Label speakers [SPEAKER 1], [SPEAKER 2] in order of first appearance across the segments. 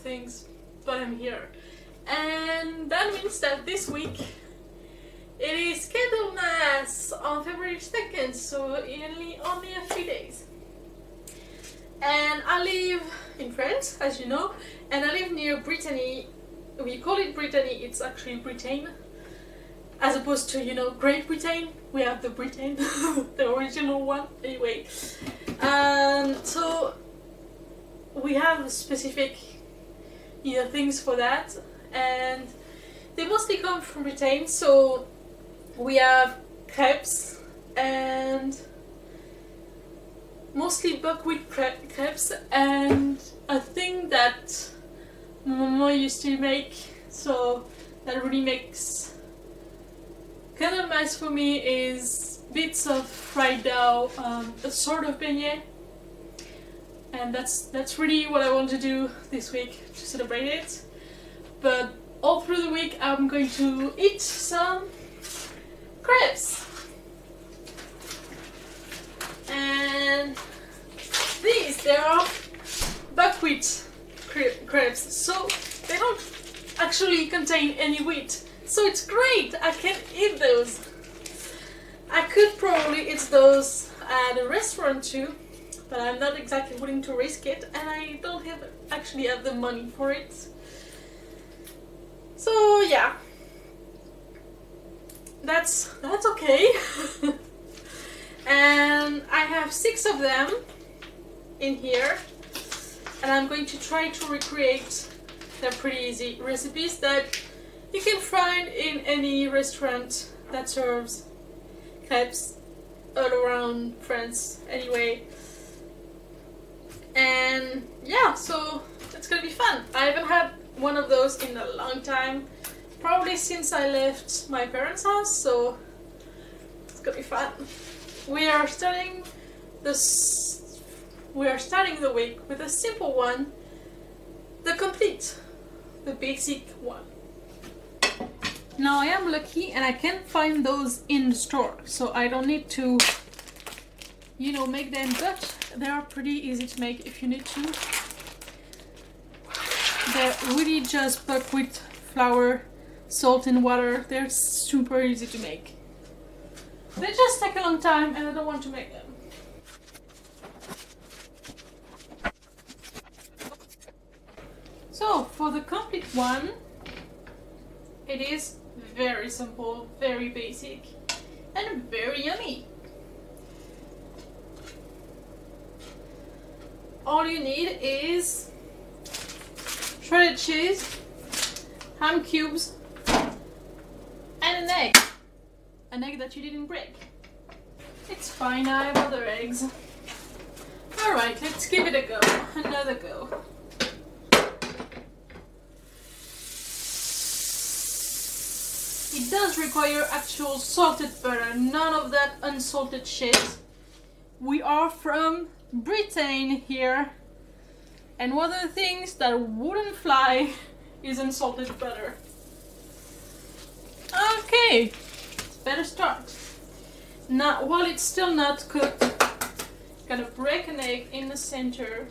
[SPEAKER 1] things, but I'm here. And that means that this week it is Candlemas on February 2nd, so only a few days. And I live in France, as you know, and I live near Brittany. We call it Brittany, it's actually Britain. As opposed to, you know, Great Britain, we have the Britain, the original one. Anyway, so we have specific, you know, things for that, and they mostly come from Britain. So we have crêpes and mostly buckwheat crêpes, and a thing that Mama used to make, so that really makes Candlemas for me is bits of fried dough, a sort of beignet, and that's really what I want to do this week to celebrate it. But all through the week I'm going to eat some crêpes. And they are buckwheat crêpes, so they don't actually contain any wheat. So it's great, I can eat those. I could probably eat those at a restaurant too, but I'm not exactly willing to risk it, and I don't actually have the money for it. So yeah, that's okay. And I have 6 of them in here, and I'm going to try to recreate. They're pretty easy recipes that you can find in any restaurant that serves crêpes all around France anyway. And yeah, so it's gonna be fun. I haven't had one of those in a long time, probably since I left my parents' house, so it's gonna be fun. We are starting the week with a simple one, the basic one. Now I am lucky and I can find those in the store, so I don't need to, you know, make them, but they are pretty easy to make if you need to. They're really just buckwheat flour, salt and water. They're super easy to make. They just take a long time and I don't want to make them. So for the complete one, it is very simple, very basic, and very yummy. All you need is shredded cheese, ham cubes, and an egg. An egg that you didn't break. It's fine, I have other eggs. Alright, let's give it a go. Another go. It does require actual salted butter, none of that unsalted shit. We are from Britain here, and one of the things that wouldn't fly is unsalted butter. Okay, better start. Now, while it's still not cooked, gonna break an egg in the center,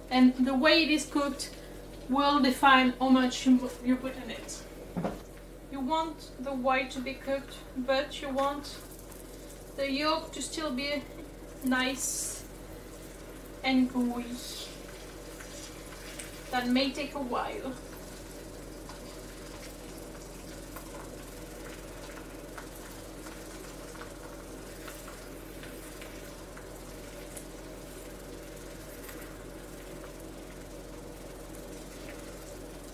[SPEAKER 1] and the way it is cooked will define how much you put in it. You want the white to be cooked, but you want the yolk to still be nice and gooey. That may take a while.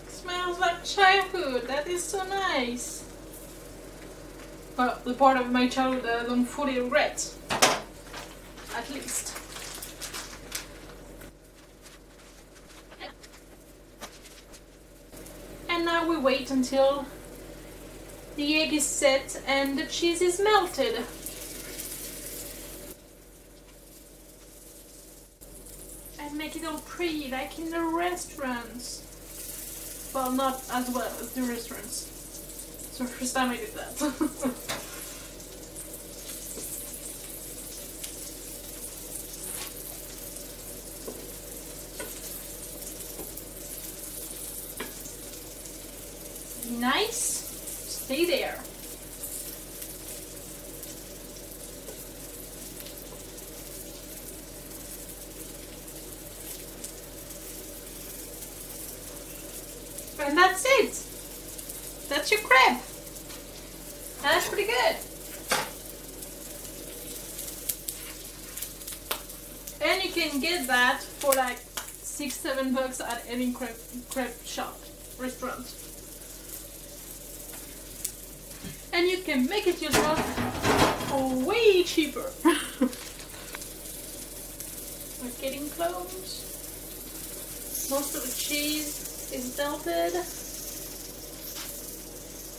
[SPEAKER 1] Smells like childhood. That is so nice. Well, the part of my childhood that I don't fully regret, at least. And now we wait until the egg is set and the cheese is melted. And make it all pretty, like in the restaurants. Well, not as well as the restaurants. It's the first time I did that. Be nice, stay there. And that's it. That's your crepe. That's pretty good. And you can get that for like $6-7 at any crepe shop, restaurant. And you can make it yourself for way cheaper. We're getting close. Most of the cheese is melted.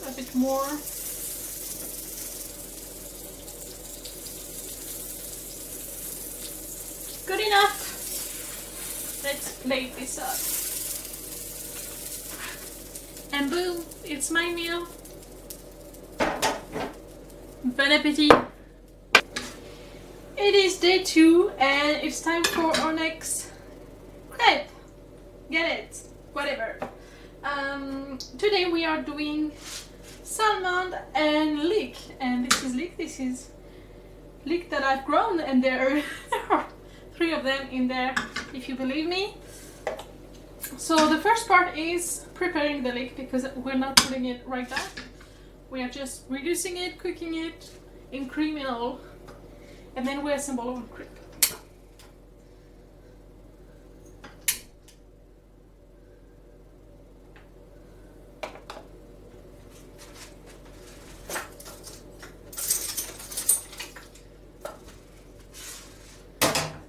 [SPEAKER 1] A bit more. Good enough. Let's plate this up. And boom, it's my meal. Bon appetit. It is day 2 and it's time for our next crepe. Get it? Whatever. Today we are doing salmon and leek. And this is leek. This is leek that I've grown, and there are 3 of them in there, if you believe me. So the first part is preparing the leek, because we're not putting it right back. We are just reducing it, cooking it in cream and all, and then we assemble our crepe.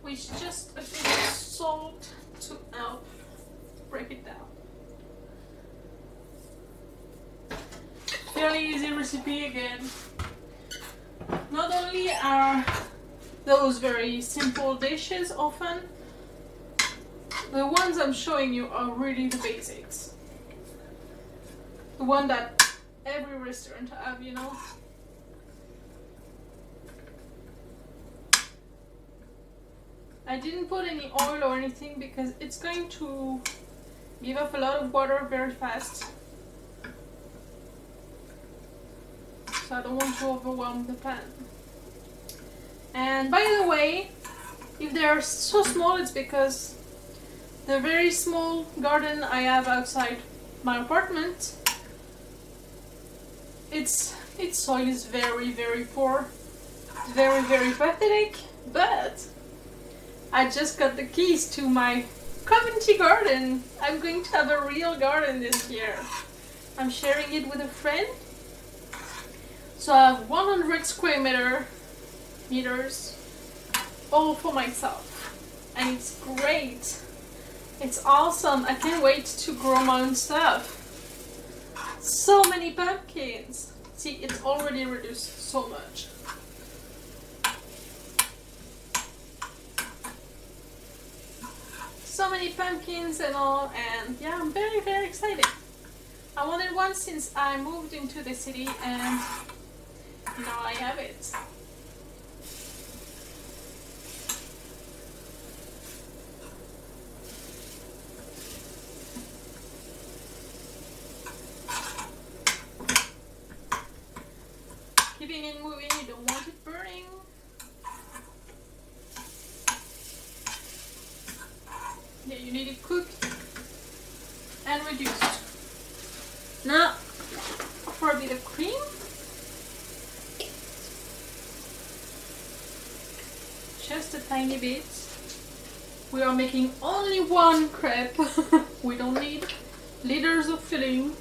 [SPEAKER 1] With just a bit of salt to help break it down. Fairly easy recipe again. Not only are those very simple dishes often, the ones I'm showing you are really the basics. The one that every restaurant have, you know. I didn't put any oil or anything because it's going to give off a lot of water very fast. So I don't want to overwhelm the pan. And by the way, if they are so small, it's because the very small garden I have outside my apartment, its soil is very, very poor, very, very pathetic, but I just got the keys to my community garden. I'm going to have a real garden this year. I'm sharing it with a friend. So I have 100 square meters all for myself. And it's great. It's awesome. I can't wait to grow my own stuff. So many pumpkins. See, it's already reduced so much. So many pumpkins and all, and yeah, I'm very, very excited. I wanted one since I moved into the city, and now I have it. Keeping it moving, you don't want it burning. Yeah, you need it cooked and reduced. Now, for a bit of cream. Just a tiny bit. We are making only one crepe. We don't need liters of filling.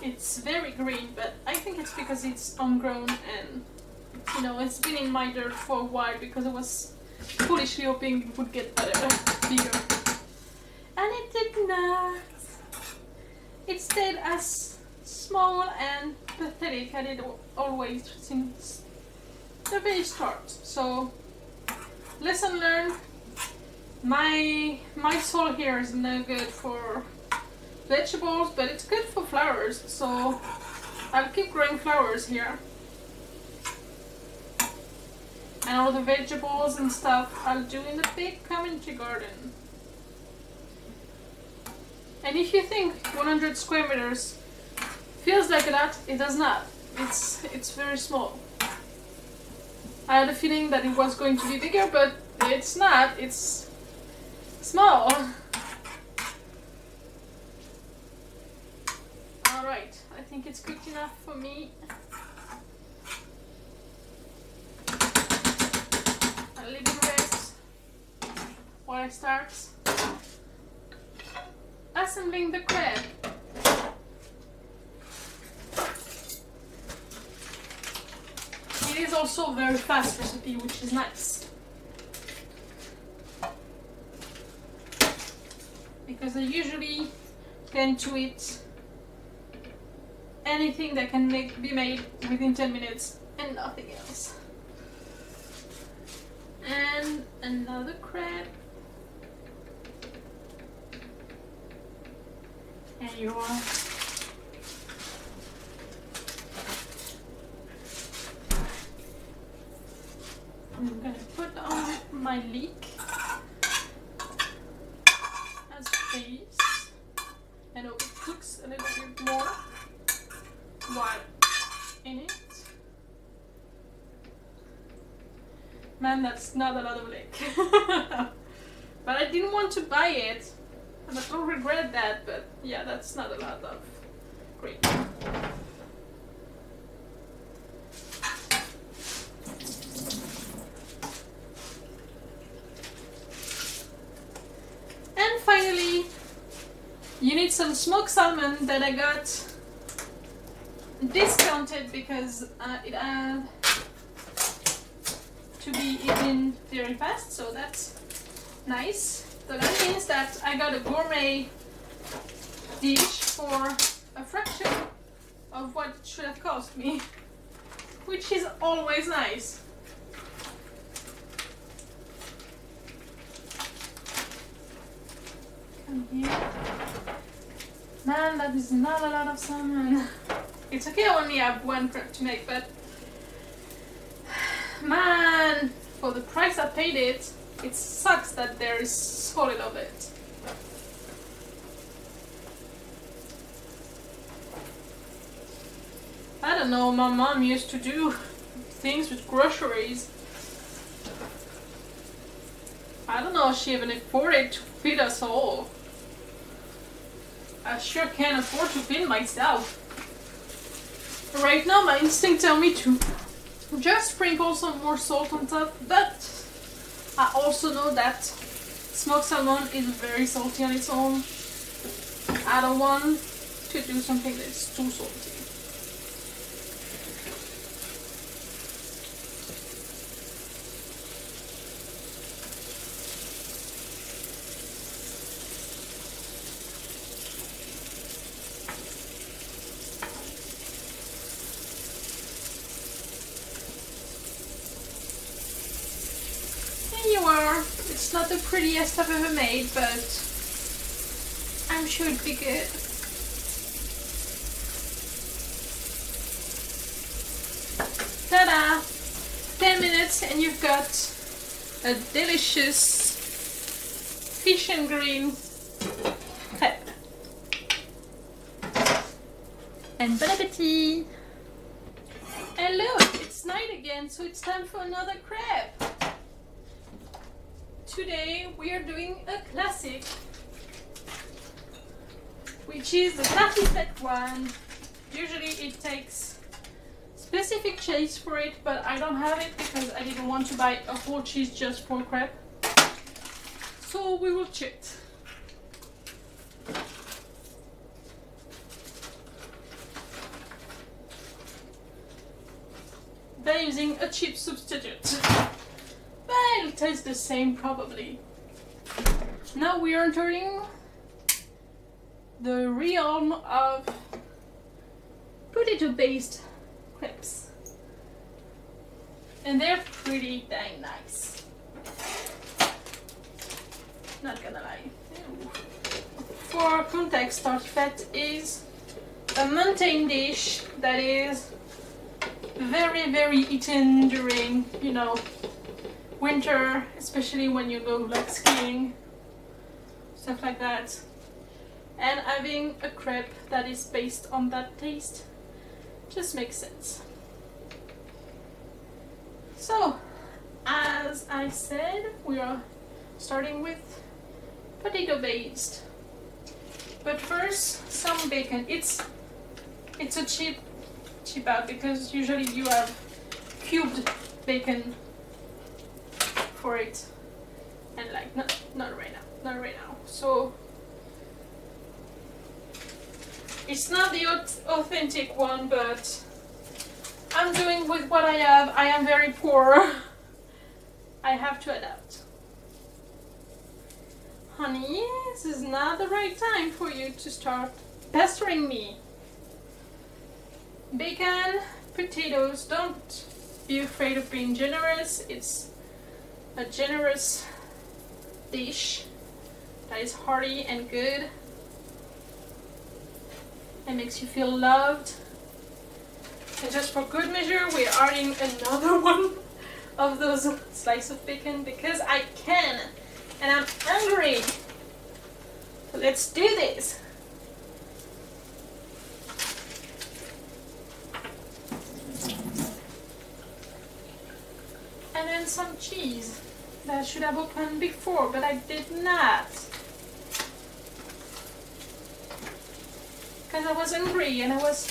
[SPEAKER 1] It's very green, but I think it's because it's ungrown and, you know, it's been in my dirt for a while because I was foolishly hoping it would get better, bigger. And it did not. It stayed as small and pathetic as it always since the very start. So, lesson learned. My soil here is no good for vegetables, but it's good for flowers. So I'll keep growing flowers here. And all the vegetables and stuff I'll do in the big community garden. And if you think 100 square meters feels like a lot, it does not. It's very small. I had a feeling that it was going to be bigger, but it's not. It's small. Alright, I think it's cooked enough for me. I'll leave it rest while I start assembling the crepe. It is also a very fast recipe, which is nice. Because I usually tend to eat anything that can be made within 10 minutes and nothing else. And another crepe. And you are. I'm gonna put on my leek as base. I know it cooks a little bit more while in it. Man, that's not a lot of leek. But I didn't want to buy it. And I don't regret that, but yeah, that's not a lot of cream. And finally, you need some smoked salmon that I got discounted because it had to be eaten very fast, so that's nice. So that means that I got a gourmet dish for a fraction of what it should have cost me, which is always nice. Come here. Man, that is not a lot of salmon. It's okay, I only have one crepe to make, but man, for the price I paid it sucks that there is so little of it. I don't know, my mom used to do things with groceries. I don't know if she even afforded to feed us all. I sure can't afford to feed myself. Right now my instinct tells me to just sprinkle some more salt on top, but I also know that smoked salmon is very salty on its own. I don't want to do something that's too salty. It's not the prettiest I've ever made, but I'm sure it'd be good. Ta-da! 10 minutes and you've got a delicious fish and green crepe. And bon appetit! And look, it's night again, so it's time for another crepe. Today we are doing a classic, which is the classic one. Usually it takes specific cheese for it, but I don't have it because I didn't want to buy a whole cheese just for crepe. So we will cheat. By using a cheap substitute. But it'll taste the same probably. Now we are entering the realm of potato-based crepes. And they're pretty dang nice. Not gonna lie. For context, tartiflette is a mountain dish that is very, very eaten during, you know, winter, especially when you go like skiing, stuff like that. and having a crepe that is based on that taste just makes sense. So, as I said, we are starting with potato based. But first, some bacon. It's a cheap out because usually you have cubed bacon for it, and like not right now. So it's not the authentic one, but I'm doing with what I have. I am very poor. I have to adapt. Honey, this is not the right time for you to start pestering me. Bacon, potatoes, don't be afraid of being generous. It's a generous dish that is hearty and good and makes you feel loved. And just for good measure, we're adding another one of those slices of bacon because I can and I'm hungry. So let's do this. And then some cheese that I should have opened before, but I did not. Because I was hungry and I was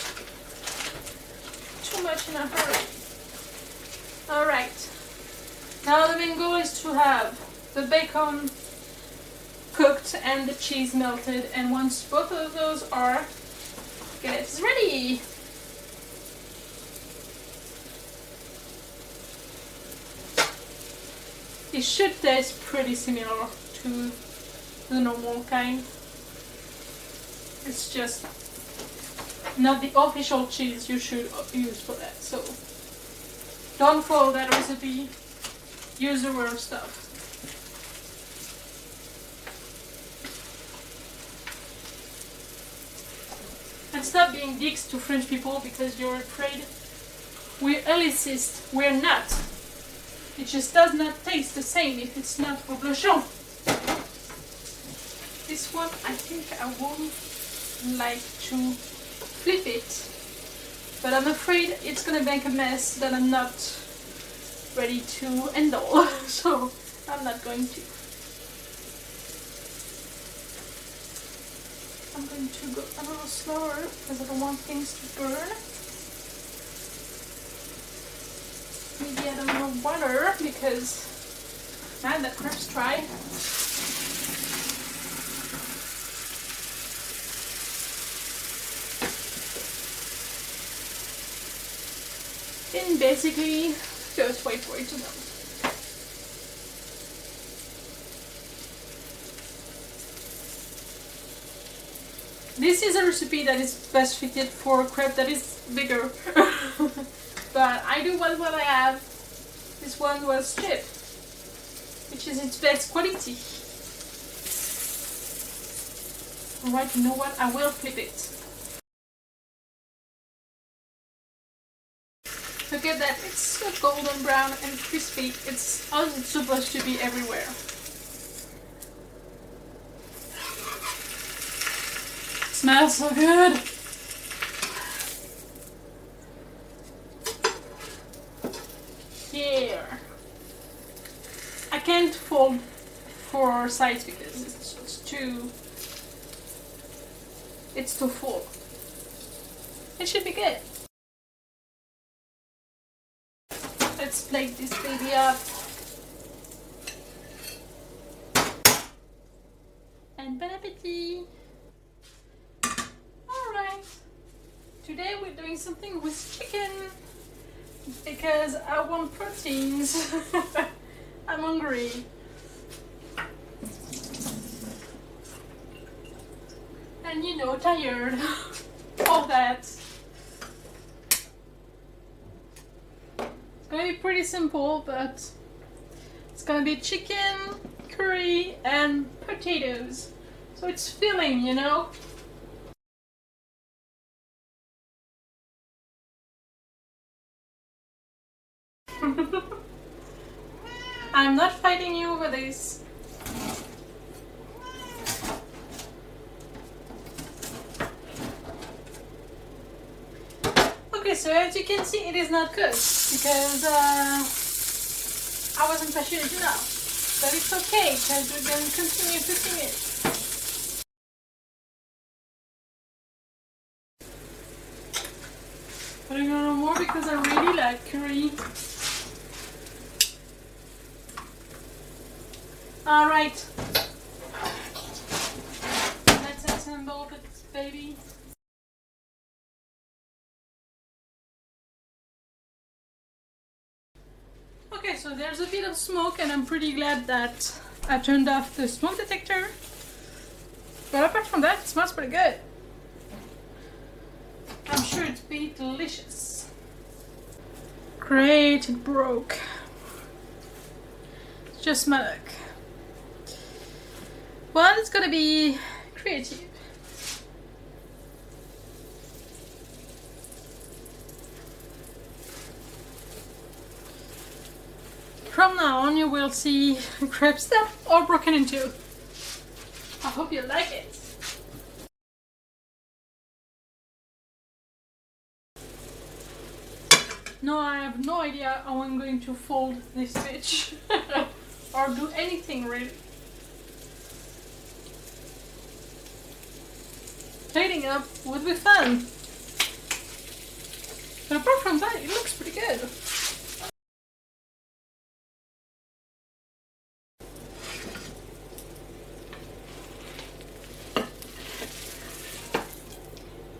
[SPEAKER 1] too much in a hurry. Alright. Now the main goal is to have the bacon cooked and the cheese melted, and once both of those are, it's ready. It should taste pretty similar to the normal kind. It's just not the official cheese you should use for that. So don't follow that recipe. Use the real stuff. And stop being dicks to French people because you're afraid we're elitist. We're not. It just does not taste the same if it's not reblochon. This one, I think I would like to flip it, but I'm afraid it's gonna make a mess that I'm not ready to handle, so I'm not going to. I'm going to go a little slower because I don't want things to burn. Maybe add a little water because, man, that crepes dry. And basically, just wait for it to melt. This is a recipe that is best fitted for a crepe that is bigger. But I do what I have. This one was cheap, which is its best quality. Alright, you know what? I will flip it. Look at that, it's so golden brown and crispy. It's how it's supposed to be everywhere. Smells so good. Here. I can't fold 4 sides because it's too full. It should be good. Let's plate this baby up. And bon appetit! Alright. Today we're doing something with chicken because I want proteins. I'm hungry. And you know, tired. All that. It's gonna be pretty simple, but it's gonna be chicken, curry, and potatoes. So it's filling, you know? I'm not fighting you over this. Okay, so as you can see, it is not cooked because I wasn't passionate enough. But it's okay because we're going to continue cooking it. Putting on more because I really like curry. Alright. Let's assemble this baby. Okay, so there's a bit of smoke and I'm pretty glad that I turned off the smoke detector. But apart from that, it smells pretty good. I'm sure it'll be delicious. Great, it broke. It's just my luck. Well, it's gonna be creative. From now on, you will see crepes that are broken in two. I hope you like it. No, I have no idea how I'm going to fold this bitch or do anything really. Plating up would be fun. But apart from that, it looks pretty good.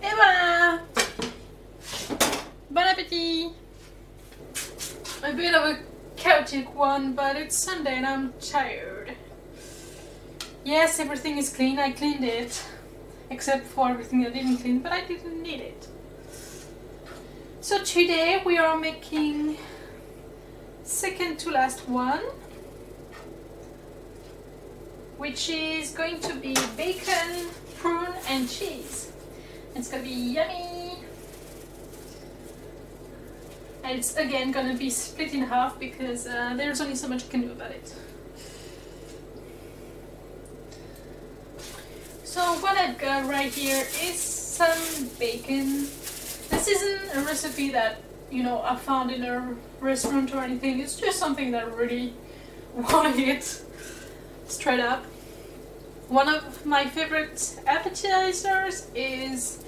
[SPEAKER 1] Et voilà! Bon appétit! A bit of a chaotic one, but it's Sunday and I'm tired. Yes, everything is clean, I cleaned it. Except for everything I didn't clean, but I didn't need it. So today we are making second to last one, which is going to be bacon, prune and cheese. It's gonna be yummy. And it's again gonna be split in half because there's only so much I can do about it. So what I've got right here is some bacon. This isn't a recipe that, you know, I found in a restaurant or anything. It's just something that I really want to eat straight up. One of my favorite appetizers is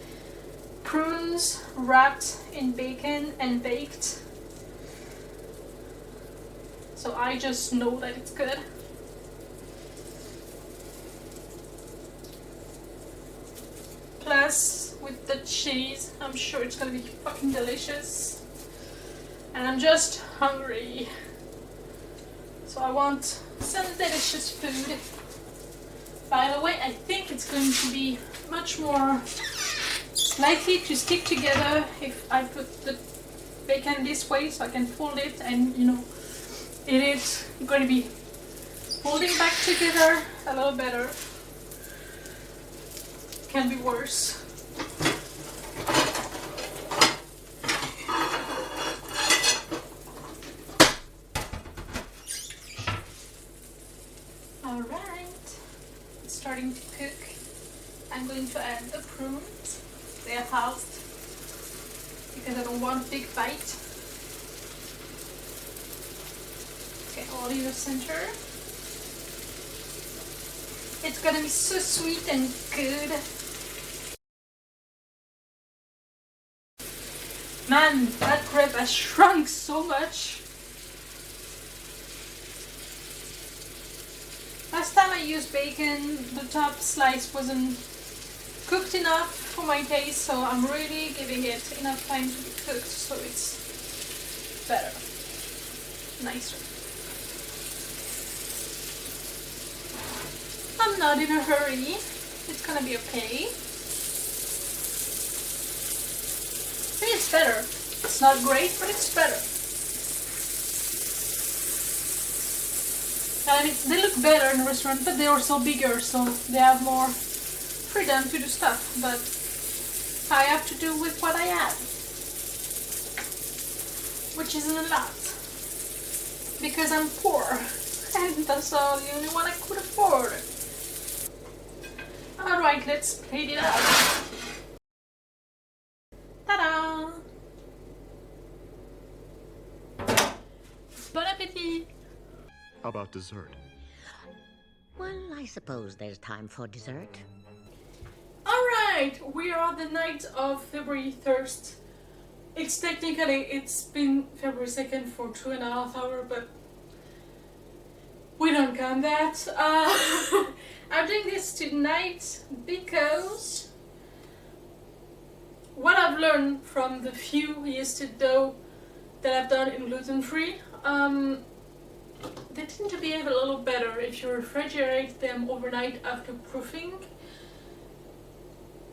[SPEAKER 1] prunes wrapped in bacon and baked. So I just know that it's good. Plus, with the cheese, I'm sure it's gonna be fucking delicious. And I'm just hungry. So I want some delicious food. By the way, I think it's going to be much more likely to stick together if I put the bacon this way so I can fold it and, you know, it is going to be folding back together a little better. Can be worse. Alright, it's starting to cook. I'm going to add the prunes. They are halved because I don't want a big bite. Okay, all in the center. It's gonna be so sweet and good. Man, that crepe has shrunk so much. Last time I used bacon, the top slice wasn't cooked enough for my taste, so I'm really giving it enough time to be cooked so it's better, nicer. I'm not in a hurry, it's gonna be okay. I think it's better. It's not great, but it's better. And they look better in the restaurant, but they're also bigger, so they have more freedom to do stuff. But I have to do with what I have, which isn't a lot, because I'm poor, and that's all the only one I could afford. Alright, let's plate it out. Ta-da! recipe.
[SPEAKER 2] How about dessert?
[SPEAKER 3] Well, I suppose there's time for dessert.
[SPEAKER 1] Alright, we are the night of February 1st. It's been February 2nd for 2.5 hours, but we don't count that. I'm doing this tonight because what I've learned from the few yeasted dough that I've done in gluten-free, they tend to behave a little better if you refrigerate them overnight after proofing.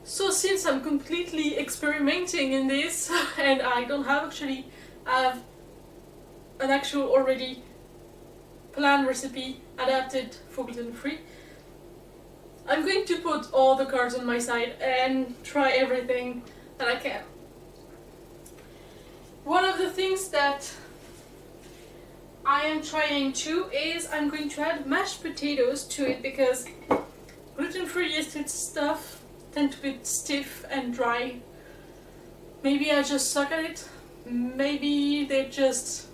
[SPEAKER 1] So since I'm completely experimenting in this and I don't have an actual already planned recipe adapted for gluten-free, I'm going to put all the cards on my side and try everything that I can. One of the things that I am trying too is I'm going to add mashed potatoes to it because gluten-free yeasted stuff tend to be stiff and dry. Maybe I just suck at it. Maybe they're just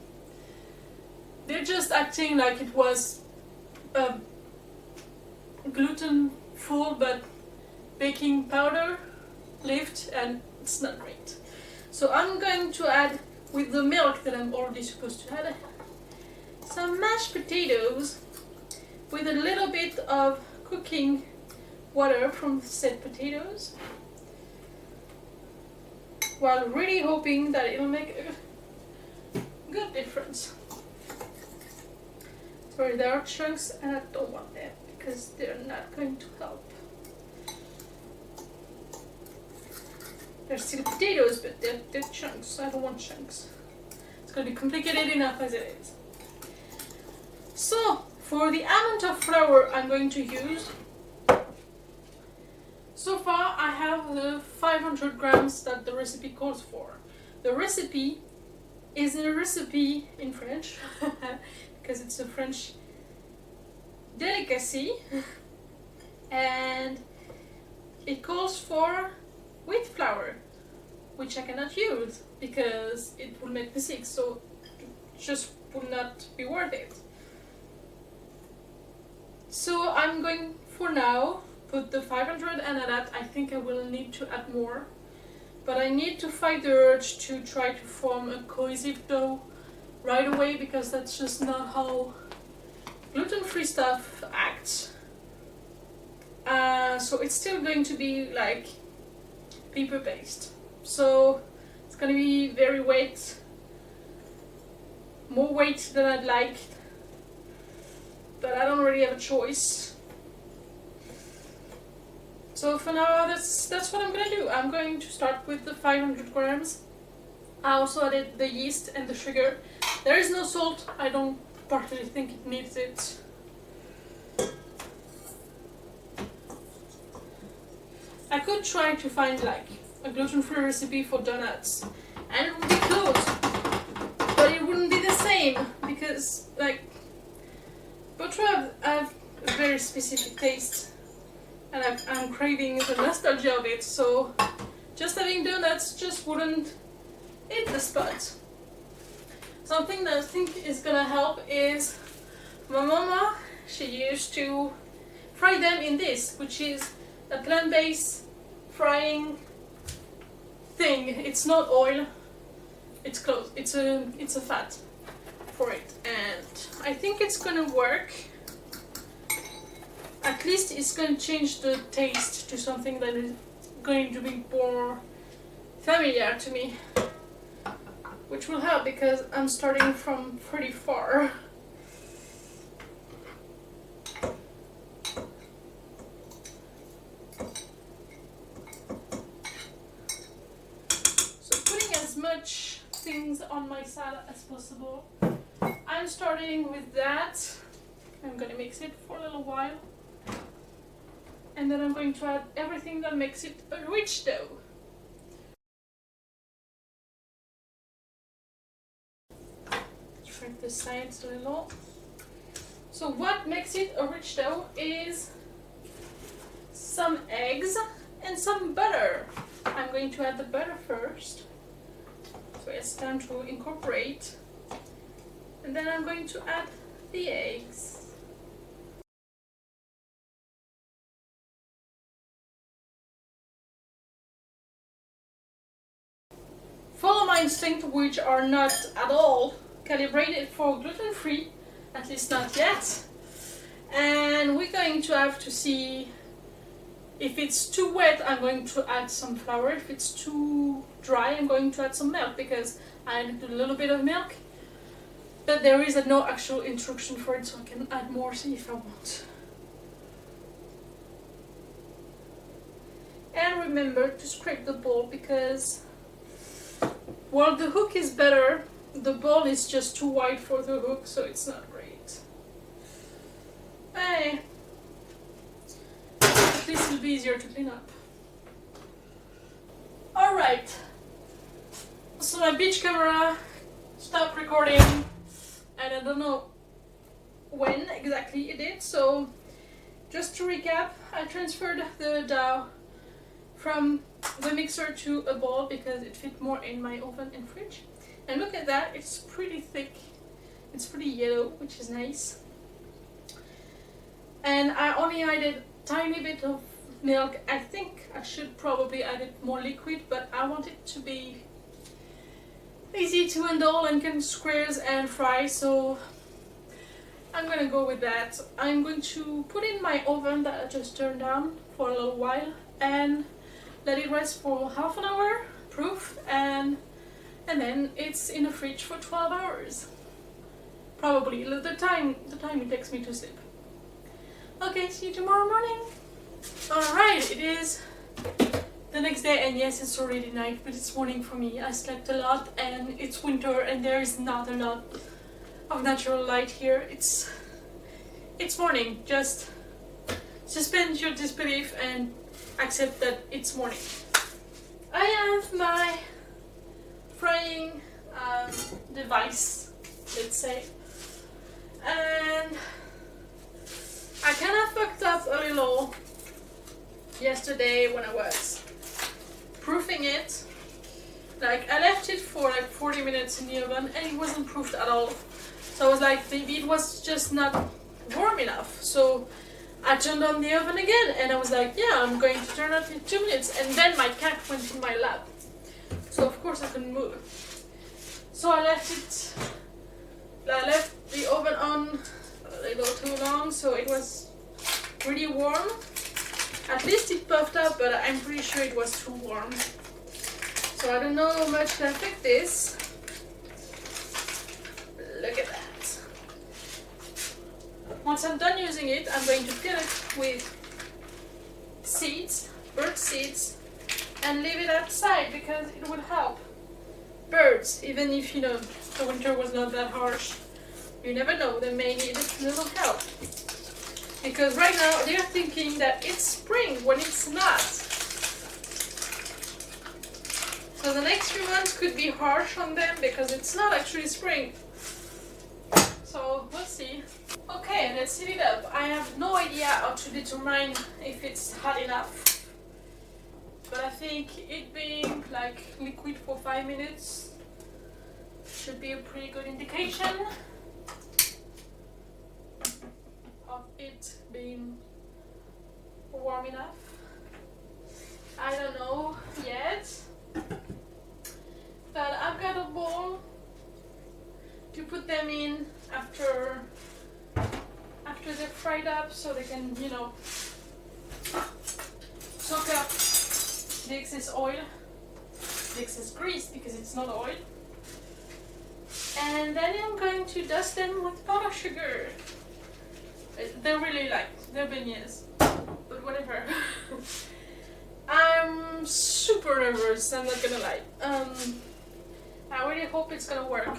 [SPEAKER 1] acting like it was gluten full but baking powder lift, and it's not great. So I'm going to add, with the milk that I'm already supposed to add, some mashed potatoes with a little bit of cooking water from said potatoes, while really hoping that it'll make a good difference. Sorry, there are chunks and I don't want them because they're not going to help. They're still potatoes, but they're chunks. I don't want chunks. It's going to be complicated enough as it is. So, for the amount of flour I'm going to use, so far I have the 500 grams that the recipe calls for. The recipe is a recipe in French, because it's a French delicacy, and it calls for wheat flour, which I cannot use because it will make me sick, so it just will not be worth it. So I'm going for now put the 500, and at that I think I will need to add more, but I need to fight the urge to try to form a cohesive dough right away because that's just not how gluten-free stuff acts. So it's still going to be like paper based, so it's going to be very more weight than I'd like, but I don't really have a choice. So for now, that's what I'm going to do. I'm going to start with the 500 grams. I also added the yeast and the sugar. There is no salt. I don't particularly think it needs it. I could try to find like a gluten-free recipe for donuts, and it would be close, but it wouldn't be the same because like Bottereaux have a very specific taste, and I'm craving the nostalgia of it. So just having donuts just wouldn't hit the spot. Something that I think is gonna help is my mama. She used to fry them in this, which is a plant-based frying thing. It's not oil. It's close. It's a fat for it, and I think it's gonna work. At least it's gonna change the taste to something that is going to be more familiar to me, which will help because I'm starting from pretty far. So putting as much things on my salad as possible. I'm starting with that. I'm gonna mix it for a little while, and then I'm going to add everything that makes it a rich dough. Shrink the sides a little. So what makes it a rich dough is some eggs and some butter. I'm going to add the butter first. So it's time to incorporate And then I'm going to add the eggs. Follow my instinct, which are not at all calibrated for gluten-free, at least not yet. And we're going to have to see if it's too wet, I'm going to add some flour. If it's too dry, I'm going to add some milk because I added a little bit of milk. But there is no actual instruction for it, so I can add more if I want. And remember to scrape the bowl because while the hook is better, the bowl is just too wide for the hook, so it's not great. Hey, at least it'll be easier to clean up. Alright, so my beach camera stopped recording, and I don't know when exactly it did, so just to recap, I transferred the dough from the mixer to a bowl because it fit more in my oven and fridge. And look at that, it's pretty thick, it's pretty yellow, which is nice. And I only added a tiny bit of milk. I think I should probably add it more liquid, but I want it to be easy to handle and can squares and fry, so I'm gonna go with that. I'm going to put in my oven that I just turned down for a little while and let it rest for half an hour proof, and then it's in the fridge for 12 hours. Probably the time it takes me to sleep. Okay, see you tomorrow morning. Alright, it is the next day, and yes, it's already night, but it's morning for me. I slept a lot and it's winter and there is not a lot of natural light here. It's morning. Just suspend your disbelief and accept that it's morning. I have my frying device, let's say, and I kind of fucked up a little yesterday when I was proofing it. Like, I left it for like 40 minutes in the oven and it wasn't proofed at all. So I was like, maybe it was just not warm enough. So I turned on the oven again and I was like, yeah, I'm going to turn it in 2 minutes. And then my cat went in my lap. So of course I couldn't move. So I left the oven on a little too long, so it was really warm. At least it puffed up, but I'm pretty sure it was too warm. So I don't know how much to affect this. Look at that. Once I'm done using it, I'm going to fill it with seeds, bird seeds, and leave it outside because it would help birds, even if, you know, the winter was not that harsh. You never know, they may need a little help. Because right now they're thinking that it's spring when it's not. So the next few months could be harsh on them because it's not actually spring. So we'll see. Okay, let's heat it up. I have no idea how to determine if it's hot enough. But I think it being like liquid for 5 minutes should be a pretty good indication of it being warm enough. I don't know yet, but I've got a bowl to put them in after they're fried up, so they can, you know, soak up the excess oil, the excess grease, because it's not oil. And then I'm going to dust them with powdered sugar. They're really like, they're beignets, but whatever. I'm super nervous, I'm not gonna lie. I really hope it's gonna work,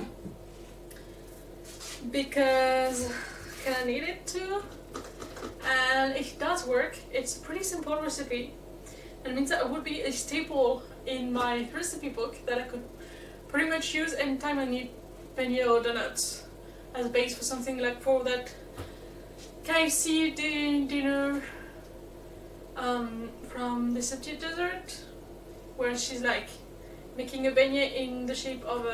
[SPEAKER 1] because I need it to, and if it does work, it's a pretty simple recipe. And it means that it would be a staple in my recipe book that I could pretty much use anytime I need beignet or donuts as a base for something, like for that KFC dinner from the Septiet Desert, where she's like making a beignet in the shape of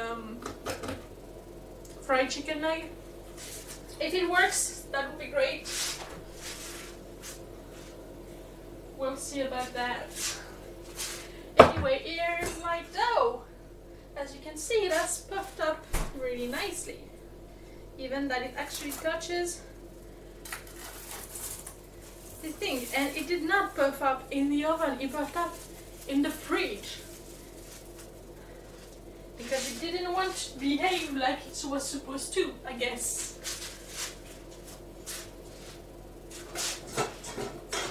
[SPEAKER 1] fried chicken leg. If it works, that would be great. We'll see about that. Anyway, here's my dough. As you can see, it has puffed up really nicely. Even that it actually touches the thing. And it did not puff up in the oven, it puffed up in the fridge. Because it didn't want to behave like it was supposed to, I guess.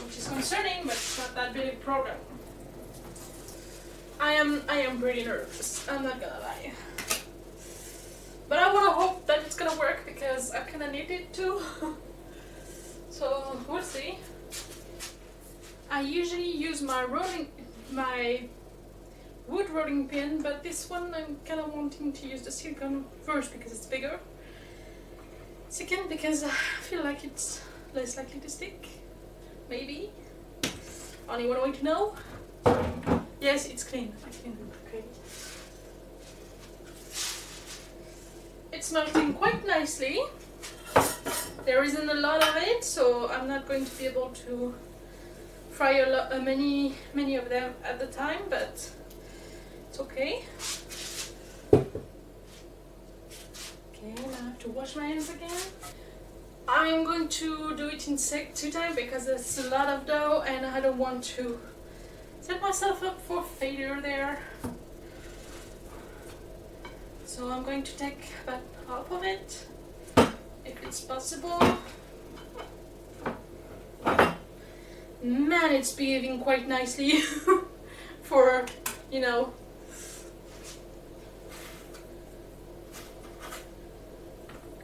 [SPEAKER 1] Which is concerning, but it's not that big a problem. I am pretty nervous, I'm not gonna lie. But I wanna hope that it's gonna work because I kinda need it to. So we'll see. I usually use my wood rolling pin, but this one I'm kind of wanting to use the silicone first because it's bigger. Second, because I feel like it's less likely to stick. Maybe. Only one way to know. Yes, it's clean. I cleaned it. Okay. It's melting quite nicely. There isn't a lot of it, so I'm not going to be able to fry many of them at the time, but it's okay. Okay, now I have to wash my hands again. I'm going to do it in 2 times because there's a lot of dough and I don't want to set myself up for failure there. So I'm going to take about half of it, if it's possible. Man, it's behaving quite nicely for, you know,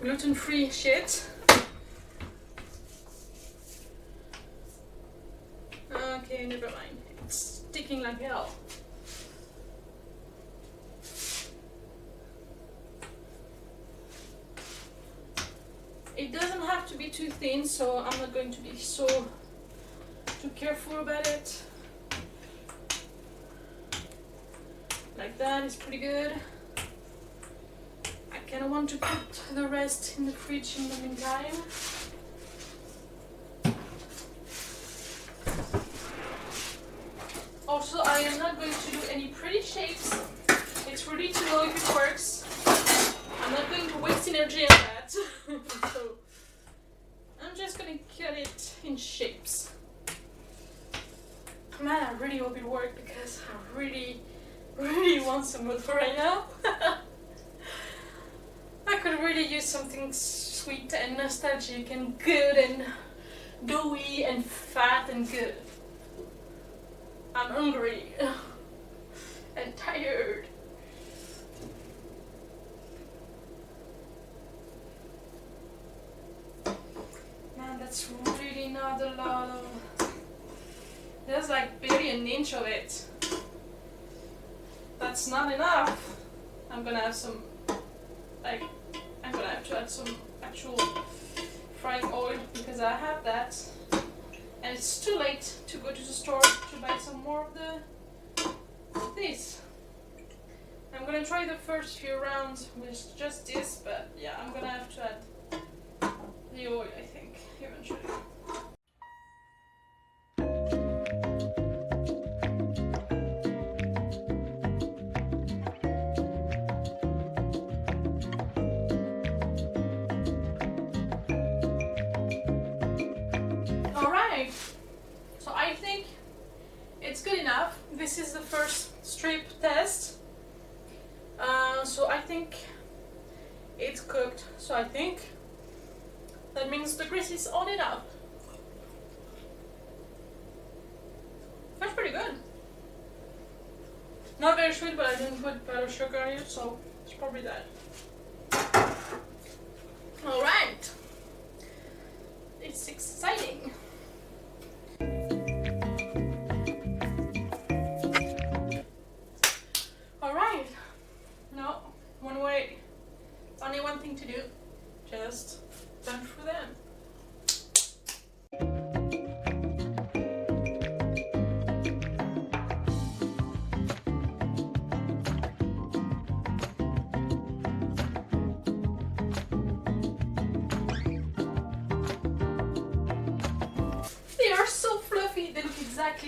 [SPEAKER 1] gluten-free shit. Okay, never mind. It's sticking like hell. It doesn't have to be too thin, so I'm not going to be too careful about it. Like that is pretty good. I kind of want to put the rest in the fridge in the meantime. Also, I am not going to do any pretty shapes. It's really to know if it works. I'm not going to waste energy on that. So I'm just going to cut it in shapes. Man, I really hope it works because I really want some wood right now. I could really use something sweet and nostalgic and good and doughy and fat and good. I'm hungry and tired. Man, that's really not a lot of... There's like barely an inch of it. That's not enough. I'm gonna have some, like, I'm gonna have to add some actual frying oil because I have that. And it's too late to go to the store to buy some more of this. I'm gonna try the first few rounds with just this, but yeah, I'm gonna have to add the oil, I think, eventually. So I think it's good enough. This is the first strip test. So I think it's cooked. So I think that means the grease is on enough. That's pretty good. Not very sweet, but I didn't put powdered sugar in it, so it's probably that. Alright. It's exciting. Alright. No, one way. It's only one thing to do. Just punch for them.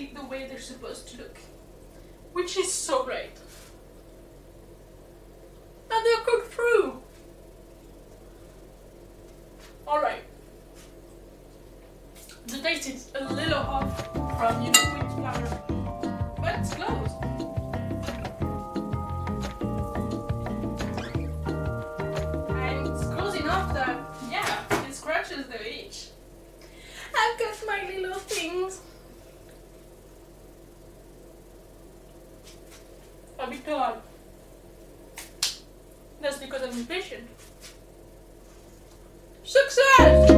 [SPEAKER 1] exactly the way they're supposed to look, which is so great. And they're cooked through. Alright. The taste is a little off from, wheat flour, but it's close. And it's close enough that, yeah, it scratches the edge. I've got my little things. A bit too hard. That's because I'm impatient. Success!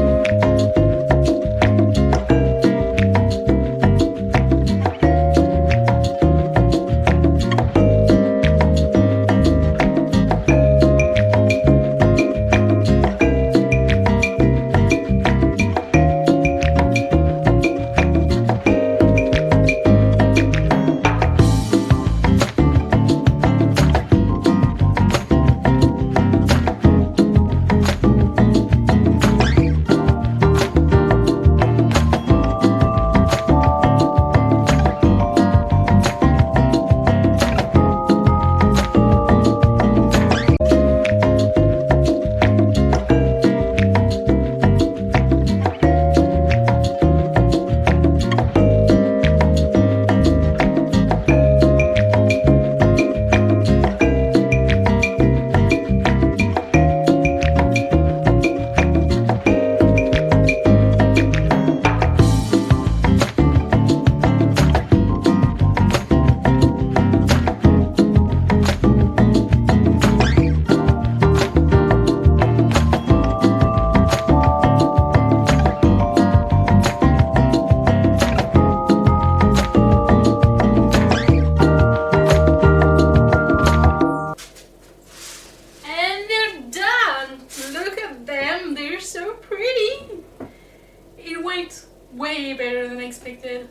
[SPEAKER 1] Way better than expected.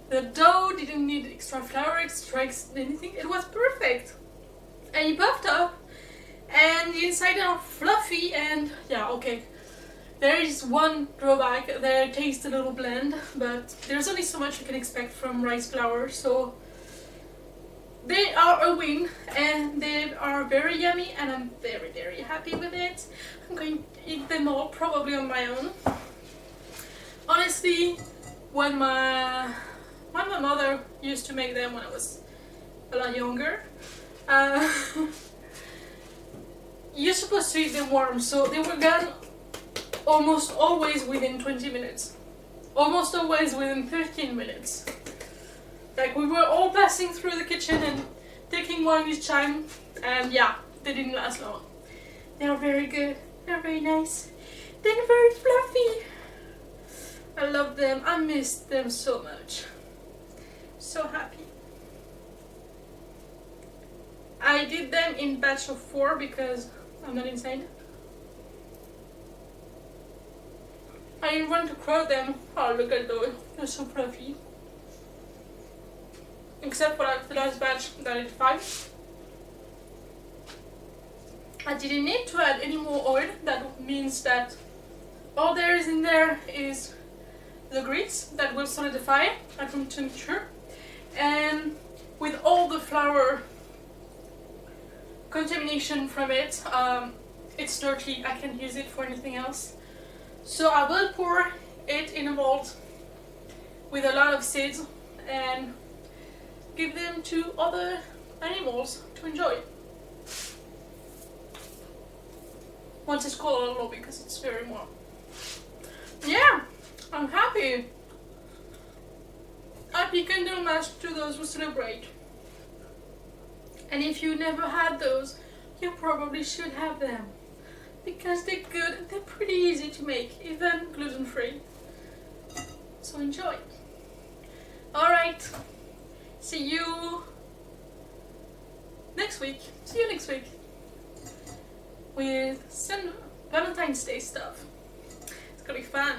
[SPEAKER 1] The dough didn't need extra flour, extra anything. It was perfect. And it puffed up, and the inside are fluffy. And yeah, okay. There is one drawback. They taste a little bland, but there's only so much you can expect from rice flour. So they are a win, and they are very yummy, and I'm very, very happy with it. I'm going to eat them all, probably on my own. Honestly, when my mother used to make them when I was a lot younger, you're supposed to eat them warm, so they were done almost always within 20 minutes. Almost always within 15 minutes. Like, we were all passing through the kitchen and taking one each time, and yeah, they didn't last long. They are very good, they're very nice, they're very fluffy. I love them. I missed them so much. So happy. I did them in batch of 4 because I'm not insane. I didn't want to crowd them. Oh, look at those. They're so fluffy. Except for the last batch that I did 5. I didn't need to add any more oil. That means that all there is in there is the grease that will solidify at room temperature, and with all the flour contamination from it, it's dirty. I can't use it for anything else. So I will pour it in a mold with a lot of seeds and give them to other animals to enjoy. Once it's cold, I don't know, because it's very warm. Yeah, I'm happy. Happy Candlemas to those who celebrate. And if you never had those, you probably should have them. Because they're good and they're pretty easy to make, even gluten-free. So enjoy. Alright, see you next week. See you next week with some Valentine's Day stuff. It's gonna be fun.